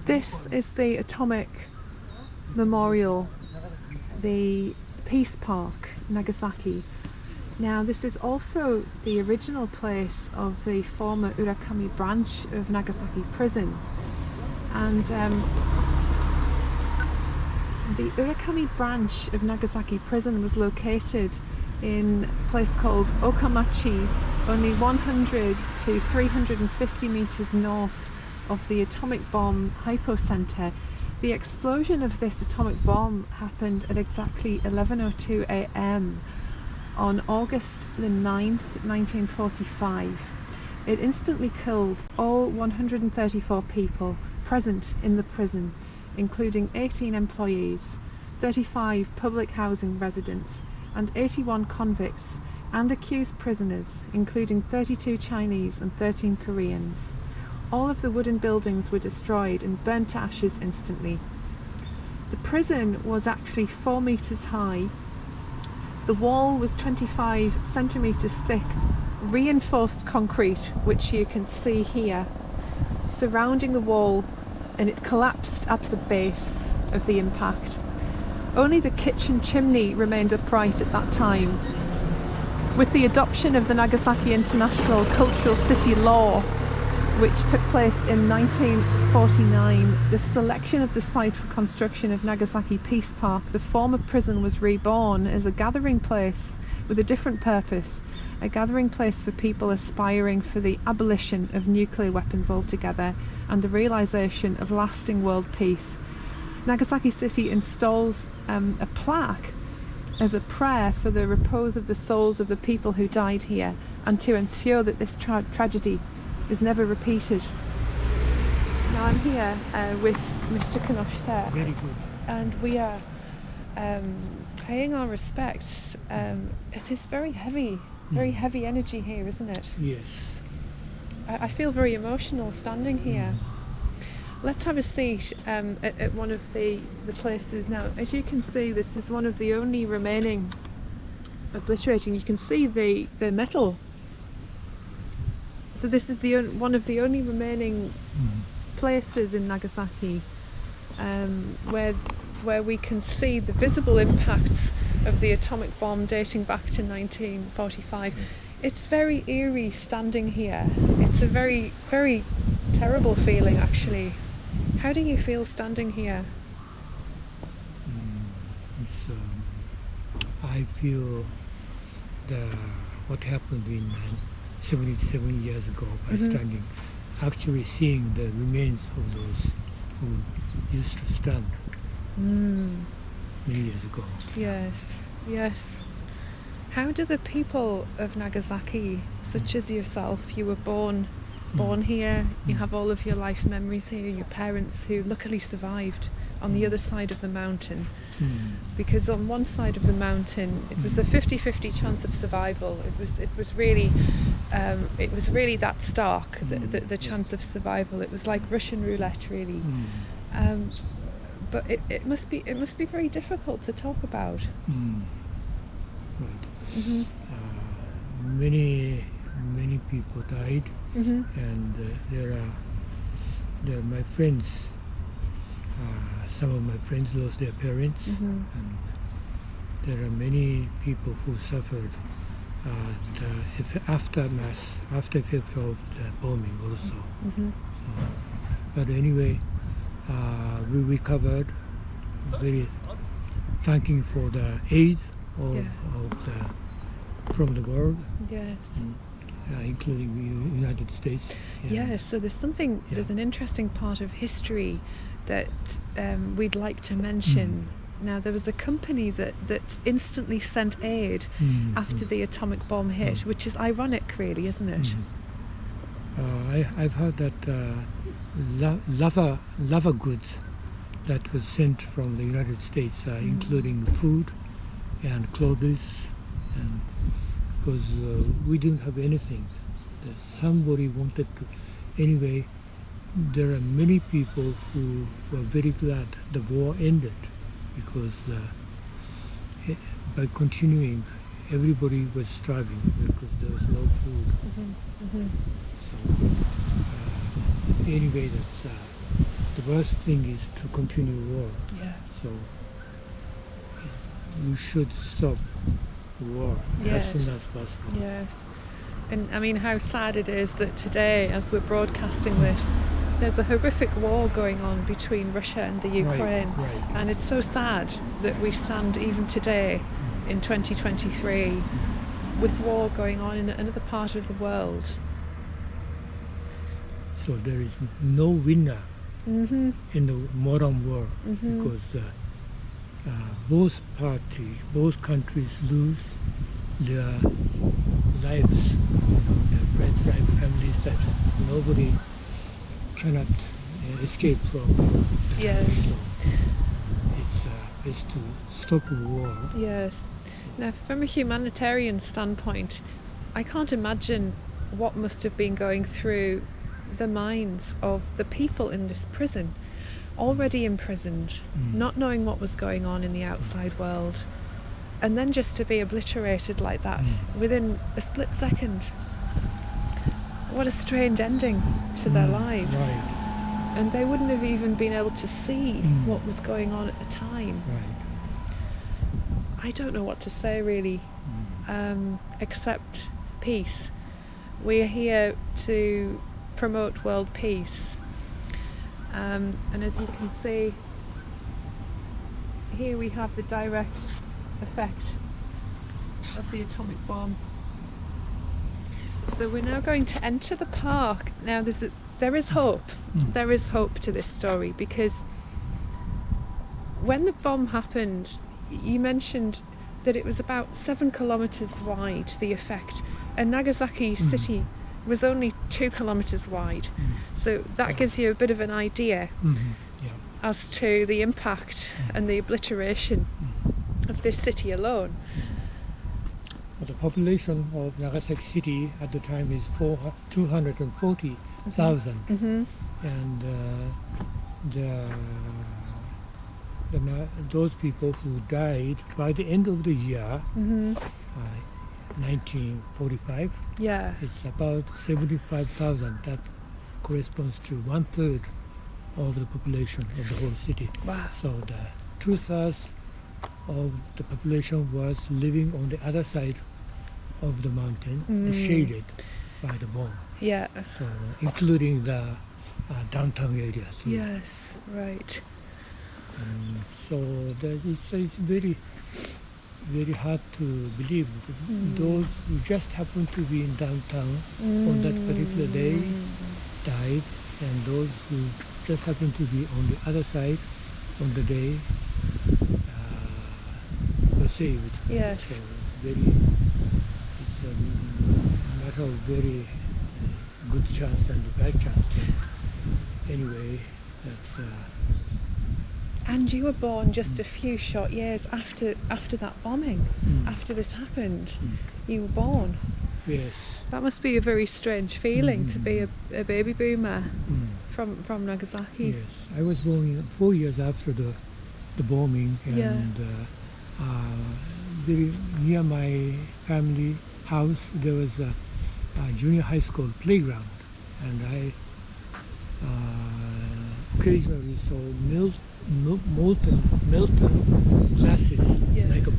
This is the atomic memorial, the Peace Park, Nagasaki. Now this is also the original place of the former Urakami branch of Nagasaki prison, and the Urakami branch of Nagasaki prison was located in a place called Okamachi, only 100 to 350 meters north of the atomic bomb hypocenter. The explosion of this atomic bomb happened at exactly 11:02 a.m. on August the 9th, 1945. It instantly killed all 134 people present in the prison, including 18 employees, 35 public housing residents, and 81 convicts and accused prisoners, including 32 Chinese and 13 Koreans. All of the wooden buildings were destroyed and burnt to ashes instantly. The prison was actually 4 meters high. The wall was 25 centimeters thick, reinforced concrete, which you can see here, surrounding the wall, and it collapsed at the base of the impact. Only the kitchen chimney remained upright at that time. With the adoption of the Nagasaki International Cultural City Law, which took place in 1949, the selection of the site for construction of Nagasaki Peace Park, the former prison, was reborn as a gathering place with a different purpose, a gathering place for people aspiring for the abolition of nuclear weapons altogether and the realization of lasting world peace. Nagasaki City installs a plaque as a prayer for the repose of the souls of the people who died here, and to ensure that this tragedy is never repeated. Now I'm here with Mr. Kinoshita. Very good. And we are paying our respects. It is very heavy energy here, isn't it? Yes. I feel very emotional standing here. Let's have a seat at one of the places. Now, as you can see, this is one of the only remaining obliterating. You can see the metal. So this is one of the only remaining places in Nagasaki where we can see the visible impacts of the atomic bomb dating back to 1945. It's very eerie standing here. It's a very, very terrible feeling, actually. How do you feel standing here? I feel what happened in 77 years ago by standing, actually seeing the remains of those who used to stand many years ago. Yes, yes. How do the people of Nagasaki, such as yourself, you were born here, you have all of your life memories here, your parents who luckily survived on the other side of the mountain, because on one side of the mountain it was a 50-50 chance of survival. It was really that stark, the chance of survival. It was like Russian roulette, really. But it must be very difficult to talk about. Right. Many people died, and there are my friends. Some of my friends lost their parents, and there are many people who suffered the after effect of the bombing also. But anyway, we recovered. Very thanking for the aid from the world. Yes. Including the United States. Yes, so there's an interesting part of history that we'd like to mention. Now, there was a company that instantly sent aid after the atomic bomb hit, which is ironic, really, isn't it? I've heard that lava goods that was sent from the United States, including food and clothes, and because we didn't have anything. Somebody wanted to. Anyway, there are many people who were very glad the war ended, because by continuing, everybody was starving because there was no food. So anyway, the worst thing is to continue war. Yeah. So we should stop war Yes. as soon as possible. Yes. And I mean, how sad it is that today, as we're broadcasting this, there's a horrific war going on between Russia and the Ukraine. Right. And it's so sad that we stand even today in 2023 with war going on in another part of the world. So there is no winner Mm-hmm. in the modern war Mm-hmm. because both countries lose their lives, their friends, life, families that nobody cannot escape from. Yes. So it's to stop war. Yes. Now, from a humanitarian standpoint, I can't imagine what must have been going through the minds of the people in this prison, already imprisoned, not knowing what was going on in the outside world, and then just to be obliterated like that within a split second. What a strange ending to their lives. Right. And they wouldn't have even been able to see what was going on at the time. Right. I don't know what to say really, except peace. We're here to promote world peace. And as you can see, here we have the direct effect of the atomic bomb. So we're now going to enter the park. Now there is hope. There is hope to this story, because when the bomb happened, you mentioned that it was about 7 kilometers wide, the effect, and Nagasaki city was only 2 kilometers wide. So that gives you a bit of an idea as to the impact and the obliteration of this city alone. The population of Nagasaki City at the time is 240,000, and those people who died by the end of the year, 1945, Yeah. it's about 75,000. That corresponds to 1/3 of the population of the whole city. Wow. So the 2/3 of the population was living on the other side of the mountain, shaded by the bomb. Yeah. So including the downtown area. So, Yes. Right. so it's very, very hard to believe that those who just happened to be in downtown on that particular day died, and those who just happened to be on the other side on the day were saved. Yes. So it's a matter of very good chance and bad chance. But anyway, that's. And you were born just a few short years after that bombing. After this happened, you were born. Yes. That must be a very strange feeling to be a baby boomer from Nagasaki. Yes, I was born 4 years after the bombing, and very near my family house there was a junior high school playground, and I occasionally saw melted glasses, like a